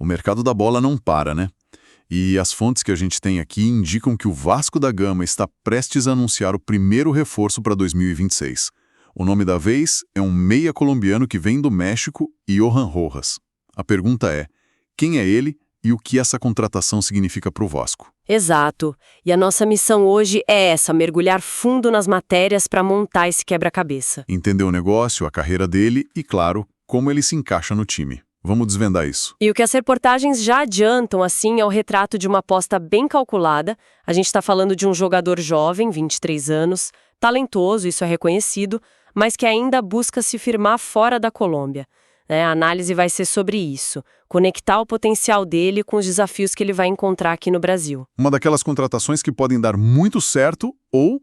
mercado da bola não para, né? E as fontes que a gente tem aqui indicam que o Vasco da Gama está prestes a anunciar o primeiro reforço para 2026. O nome da vez é um meia colombiano que vem do México, Johan Rojas. A pergunta é, quem é ele e o que essa contratação significa para o Vasco? Exato. E a nossa missão hoje é essa, mergulhar fundo nas matérias para montar esse quebra-cabeça. Entender o negócio, a carreira dele e, claro, como ele se encaixa no time. Vamos desvendar isso. E o que as reportagens já adiantam, assim, é o retrato de uma aposta bem calculada. A gente está falando de um jogador jovem, 23 anos, talentoso, isso é reconhecido, mas que ainda busca se firmar fora da Colômbia. A análise vai ser sobre isso, conectar o potencial dele com os desafios que ele vai encontrar aqui no Brasil. Uma daquelas contratações que podem dar muito certo ou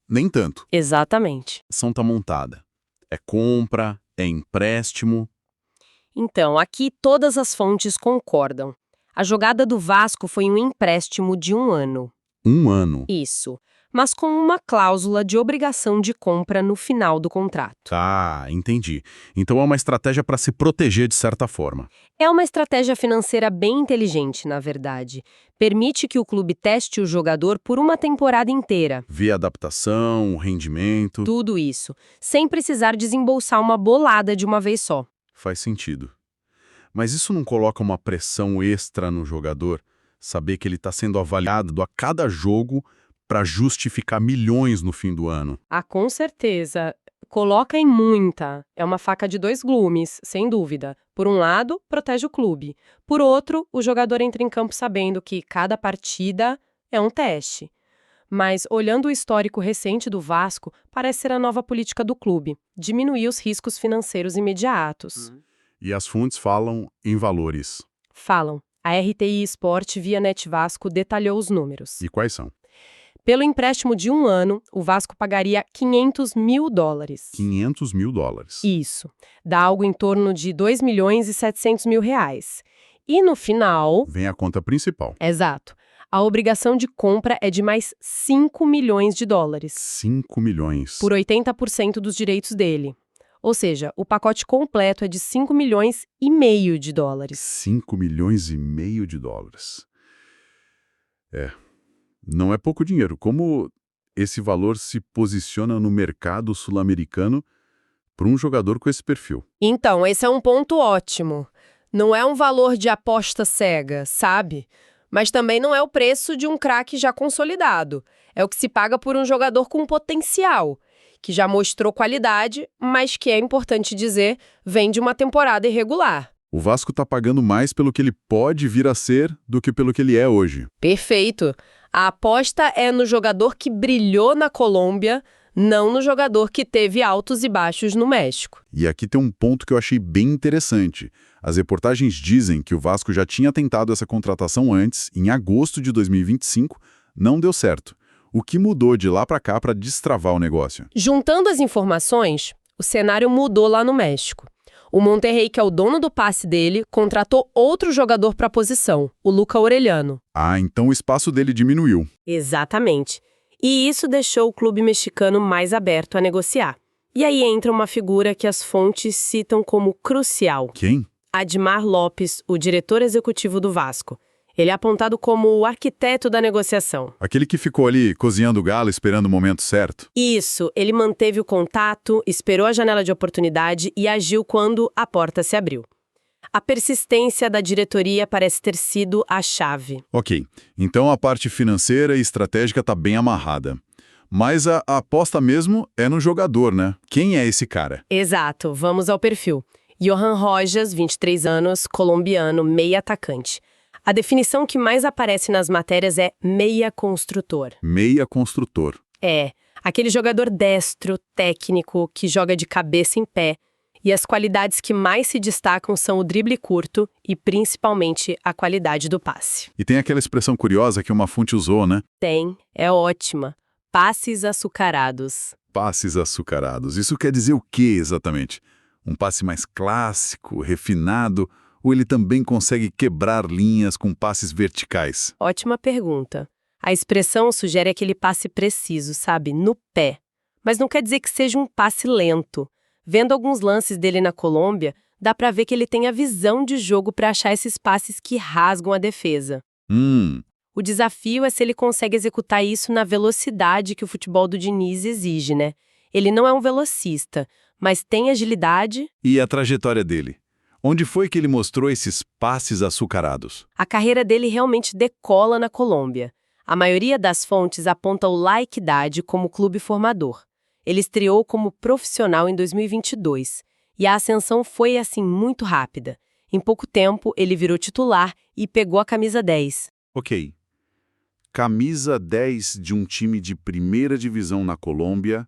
nem tanto. Exatamente. A ação tá montada. É compra, é empréstimo. Então, aqui todas as fontes concordam. A jogada do Vasco foi um empréstimo de 1 ano. 1 ano. Isso, mas com uma cláusula de obrigação de compra no final do contrato. Tá, entendi. Então é uma estratégia para se proteger de certa forma. É uma estratégia financeira bem inteligente, na verdade. Permite que o clube teste o jogador por uma temporada inteira. Vê a adaptação, o rendimento. Tudo isso, sem precisar desembolsar uma bolada de uma vez só. Faz sentido. Mas isso não coloca uma pressão extra no jogador? Saber que ele está sendo avaliado a cada jogo para justificar milhões no fim do ano. Ah, com certeza. Coloca em muita. É uma faca de 2 gumes, sem dúvida. Por um lado, protege o clube. Por outro, o jogador entra em campo sabendo que cada partida é um teste. Mas, olhando o histórico recente do Vasco, parece ser a nova política do clube, diminuir os riscos financeiros imediatos. E as fontes falam em valores. Falam. A RTI Sport via Net Vasco detalhou os números. E quais são? Pelo empréstimo de 1 ano, o Vasco pagaria $500 mil. $500 mil. Isso. Dá algo em torno de R$2.700.000. E no final... Vem a conta principal. Exato. A obrigação de compra é de mais $5 milhões. 5 milhões. Por 80% dos direitos dele. Ou seja, o pacote completo é de $5,5 milhões. 5 milhões e meio de dólares. Não é pouco dinheiro. Como esse valor se posiciona no mercado sul-americano para um jogador com esse perfil? Então, esse é um ponto ótimo. Não é um valor de aposta cega, sabe? Mas também não é o preço de um craque já consolidado. É o que se paga por um jogador com potencial, que já mostrou qualidade, mas que, é importante dizer, vem de uma temporada irregular. O Vasco está pagando mais pelo que ele pode vir a ser do que pelo que ele é hoje. Perfeito. A aposta é no jogador que brilhou na Colômbia, não no jogador que teve altos e baixos no México. E aqui tem um ponto que eu achei bem interessante. As reportagens dizem que o Vasco já tinha tentado essa contratação antes, em agosto de 2025, não deu certo. O que mudou de lá para cá para destravar o negócio? Juntando as informações, o cenário mudou lá no México. O Monterrey, que é o dono do passe dele, contratou outro jogador para a posição, o Luca Orellano. Ah, então o espaço dele diminuiu. Exatamente. E isso deixou o clube mexicano mais aberto a negociar. E aí entra uma figura que as fontes citam como crucial. Quem? Admar Lopes, o diretor executivo do Vasco. Ele é apontado como o arquiteto da negociação. Aquele que ficou ali cozinhando o galo esperando o momento certo? Isso, ele manteve o contato, esperou a janela de oportunidade e agiu quando a porta se abriu. A persistência da diretoria parece ter sido a chave. Ok, então a parte financeira e estratégica está bem amarrada. Mas a aposta mesmo é no jogador, né? Quem é esse cara? Exato, vamos ao perfil. Johan Rojas, 23 anos, colombiano, meia atacante. A definição que mais aparece nas matérias é meia construtor. Meia construtor. É, aquele jogador destro, técnico, que joga de cabeça em pé. E as qualidades que mais se destacam são o drible curto e, principalmente, a qualidade do passe. E tem aquela expressão curiosa que uma fonte usou, né? Tem, é ótima. Passes açucarados. Passes açucarados. Isso quer dizer o quê exatamente? Um passe mais clássico, refinado, ou ele também consegue quebrar linhas com passes verticais? Ótima pergunta. A expressão sugere aquele passe preciso, sabe? No pé. Mas não quer dizer que seja um passe lento. Vendo alguns lances dele na Colômbia, Dá pra ver que ele tem a visão de jogo pra achar esses passes que rasgam a defesa. O desafio é se ele consegue executar isso na velocidade que o futebol do Diniz exige, né? Ele não é um velocista, mas tem agilidade. E a trajetória dele? Onde foi que ele mostrou esses passes açucarados? A carreira dele realmente decola na Colômbia. A maioria das fontes aponta o La Equidad como clube formador. Ele estreou como profissional em 2022 e a ascensão foi, assim, muito rápida. Em pouco tempo, ele virou titular e pegou a camisa 10. Ok. Camisa 10 de um time de primeira divisão na Colômbia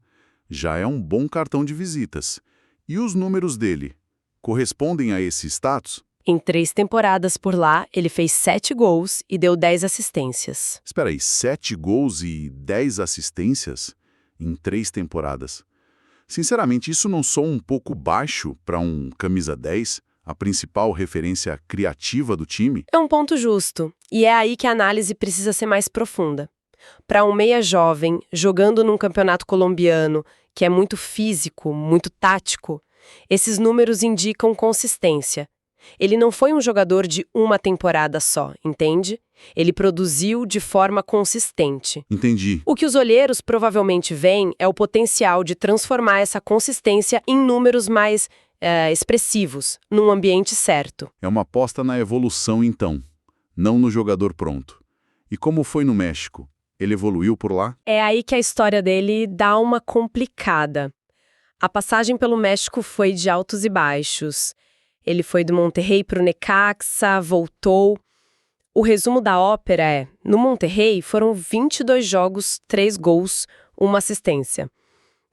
já é um bom cartão de visitas. E os números dele correspondem a esse status? Em 3 temporadas por lá, ele fez 7 gols e deu 10 assistências. Espera aí, 7 gols e 10 assistências em 3 temporadas. Sinceramente, isso não soa um pouco baixo para um camisa 10, a principal referência criativa do time? É um ponto justo, e é aí que a análise precisa ser mais profunda. Para um meia jovem, jogando num campeonato colombiano, que é muito físico, muito tático, esses números indicam consistência. Ele não foi um jogador de uma temporada só, entende? Ele produziu de forma consistente. Entendi. O que os olheiros provavelmente veem é o potencial de transformar essa consistência em números mais expressivos, num ambiente certo. É uma aposta na evolução, então, não no jogador pronto. E como foi no México? Ele evoluiu por lá? É aí que a história dele dá uma complicada. A passagem pelo México foi de altos e baixos. Ele foi do Monterrey para o Necaxa, voltou. O resumo da ópera é, no Monterrey foram 22 jogos, 3 gols, 1 assistência.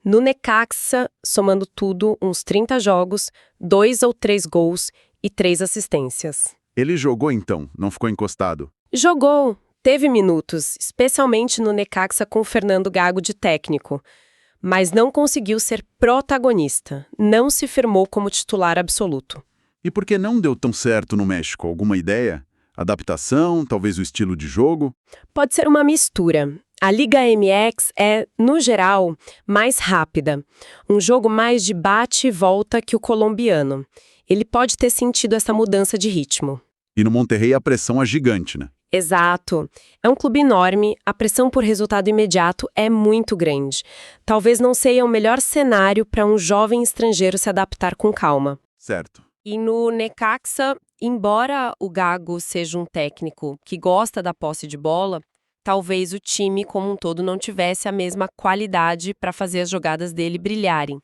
No Necaxa, somando tudo, uns 30 jogos, 2 ou 3 gols e 3 assistências. Ele jogou então, não ficou encostado? Jogou, teve minutos, especialmente no Necaxa com o Fernando Gago de técnico. Mas não conseguiu ser protagonista, não se firmou como titular absoluto. E por que não deu tão certo no México? Alguma ideia? Adaptação, talvez o estilo de jogo? Pode ser uma mistura. A Liga MX é, no geral, mais rápida. Um jogo mais de bate e volta que o colombiano. Ele pode ter sentido essa mudança de ritmo. E no Monterrey a pressão é gigante, né? Exato. É um clube enorme, a pressão por resultado imediato é muito grande. Talvez não seja o melhor cenário para um jovem estrangeiro se adaptar com calma. Certo. E no Necaxa, embora o Gago seja um técnico que gosta da posse de bola, talvez o time como um todo não tivesse a mesma qualidade para fazer as jogadas dele brilharem.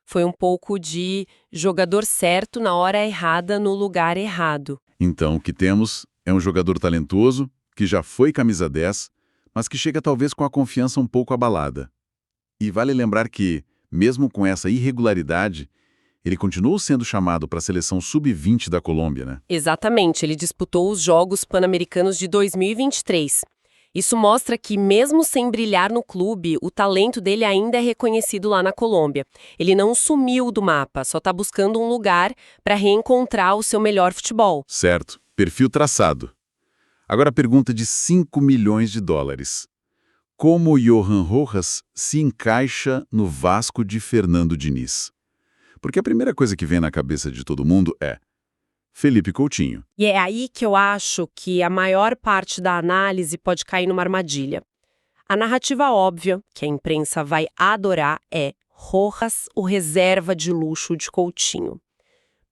Foi um pouco de jogador certo na hora errada no lugar errado. Então, o que temos é um jogador talentoso, que já foi camisa 10, mas que chega talvez com a confiança um pouco abalada. E vale lembrar que, mesmo com essa irregularidade, ele continuou sendo chamado para a seleção sub-20 da Colômbia, né? Exatamente, ele disputou os Jogos Pan-Americanos de 2023. Isso mostra que, mesmo sem brilhar no clube, o talento dele ainda é reconhecido lá na Colômbia. Ele não sumiu do mapa, só está buscando um lugar para reencontrar o seu melhor futebol. Certo, perfil traçado. Agora a pergunta de 5 milhões de dólares. Como o Johan Rojas se encaixa no Vasco de Fernando Diniz? Porque a primeira coisa que vem na cabeça de todo mundo é Felipe Coutinho. E é aí que eu acho que a maior parte da análise pode cair numa armadilha. A narrativa óbvia, que a imprensa vai adorar, é Rojas, o reserva de luxo de Coutinho.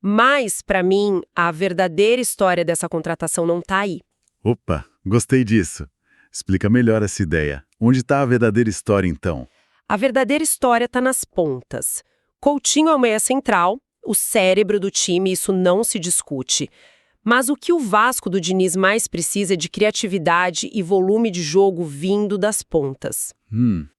Mas, para mim, a verdadeira história dessa contratação não está aí. Opa, gostei disso. Explica melhor essa ideia. Onde está a verdadeira história, então? A verdadeira história está nas pontas. Coutinho é o meia central, o cérebro do time, isso não se discute. Mas o que o Vasco do Diniz mais precisa é de criatividade e volume de jogo vindo das pontas.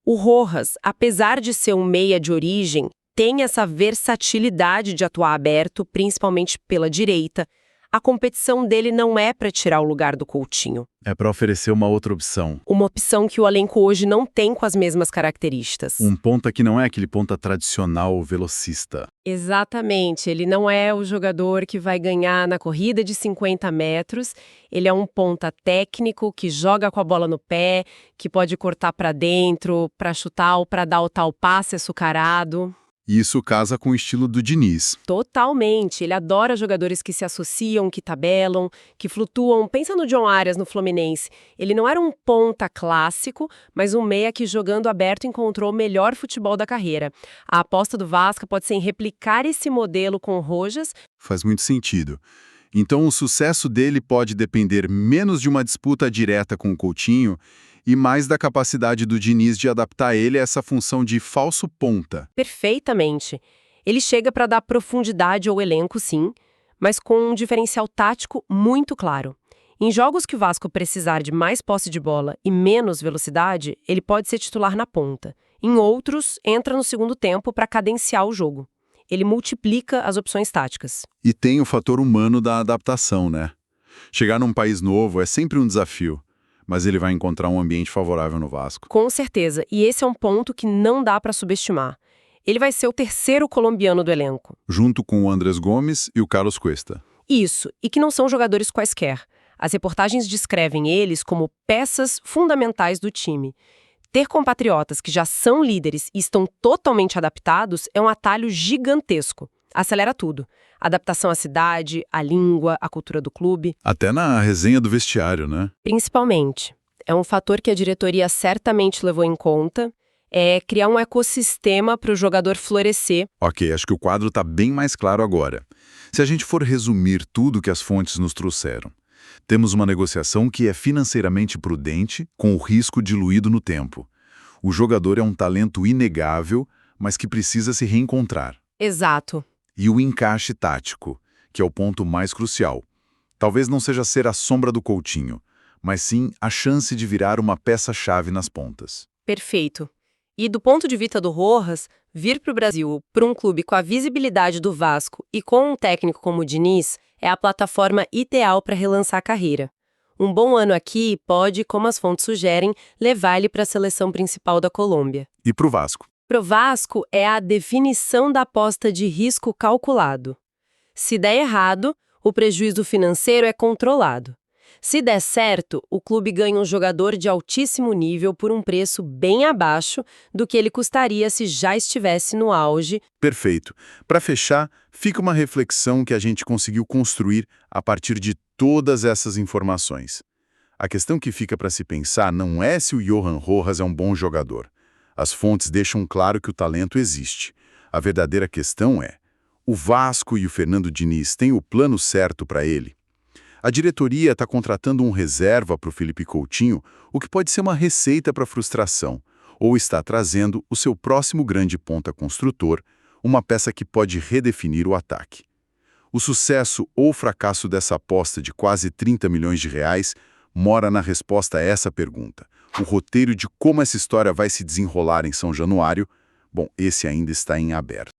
O Rojas, apesar de ser um meia de origem, tem essa versatilidade de atuar aberto, principalmente pela direita. A competição dele não é para tirar o lugar do Coutinho. É para oferecer uma outra opção. Uma opção que o elenco hoje não tem com as mesmas características. Um ponta que não é aquele ponta tradicional velocista. Exatamente, ele não é o jogador que vai ganhar na corrida de 50 metros, ele é um ponta técnico que joga com a bola no pé, que pode cortar para dentro, para chutar ou para dar o tal passe açucarado. E isso casa com o estilo do Diniz. Totalmente. Ele adora jogadores que se associam, que tabelam, que flutuam. Pensa no John Arias no Fluminense. Ele não era um ponta clássico, mas um meia que jogando aberto encontrou o melhor futebol da carreira. A aposta do Vasco pode ser em replicar esse modelo com o Rojas. Faz muito sentido. Então o sucesso dele pode depender menos de uma disputa direta com o Coutinho e mais da capacidade do Diniz de adaptar ele a essa função de falso ponta. Perfeitamente. Ele chega para dar profundidade ao elenco, sim, mas com um diferencial tático muito claro. Em jogos que o Vasco precisar de mais posse de bola e menos velocidade, ele pode ser titular na ponta. Em outros, entra no segundo tempo para cadenciar o jogo. Ele multiplica as opções táticas. E tem o fator humano da adaptação, né? Chegar num país novo é sempre um desafio, mas ele vai encontrar um ambiente favorável no Vasco. Com certeza, e esse é um ponto que não dá para subestimar. Ele vai ser o terceiro colombiano do elenco. Junto com o Andrés Gomes e o Carlos Cuesta. Isso, e que não são jogadores quaisquer. As reportagens descrevem eles como peças fundamentais do time. Ter compatriotas que já são líderes e estão totalmente adaptados é um atalho gigantesco. Acelera tudo. Adaptação à cidade, à língua, à cultura do clube. Até na resenha do vestiário, né? Principalmente. É um fator que a diretoria certamente levou em conta. É criar um ecossistema para o jogador florescer. Ok, acho que o quadro está bem mais claro agora. Se a gente for resumir tudo que as fontes nos trouxeram, temos uma negociação que é financeiramente prudente, com o risco diluído no tempo. O jogador é um talento inegável, mas que precisa se reencontrar. Exato. E o encaixe tático, que é o ponto mais crucial. Talvez não seja ser a sombra do Coutinho, mas sim a chance de virar uma peça-chave nas pontas. Perfeito. E do ponto de vista do Rojas, vir para o Brasil, para um clube com a visibilidade do Vasco e com um técnico como o Diniz, é a plataforma ideal para relançar a carreira. Um bom ano aqui pode, como as fontes sugerem, levar ele para a seleção principal da Colômbia. E para o Vasco? Para o Vasco, é a definição da aposta de risco calculado. Se der errado, o prejuízo financeiro é controlado. Se der certo, o clube ganha um jogador de altíssimo nível por um preço bem abaixo do que ele custaria se já estivesse no auge. Perfeito. Para fechar, fica uma reflexão que a gente conseguiu construir a partir de todas essas informações. A questão que fica para se pensar não é se o Johan Rojas é um bom jogador. As fontes deixam claro que o talento existe. A verdadeira questão é: o Vasco e o Fernando Diniz têm o plano certo para ele? A diretoria está contratando um reserva para o Felipe Coutinho, o que pode ser uma receita para a frustração, ou está trazendo o seu próximo grande ponta construtor, uma peça que pode redefinir o ataque. O sucesso ou fracasso dessa aposta de quase 30 milhões de reais mora na resposta a essa pergunta. O roteiro de como essa história vai se desenrolar em São Januário, bom, esse ainda está em aberto.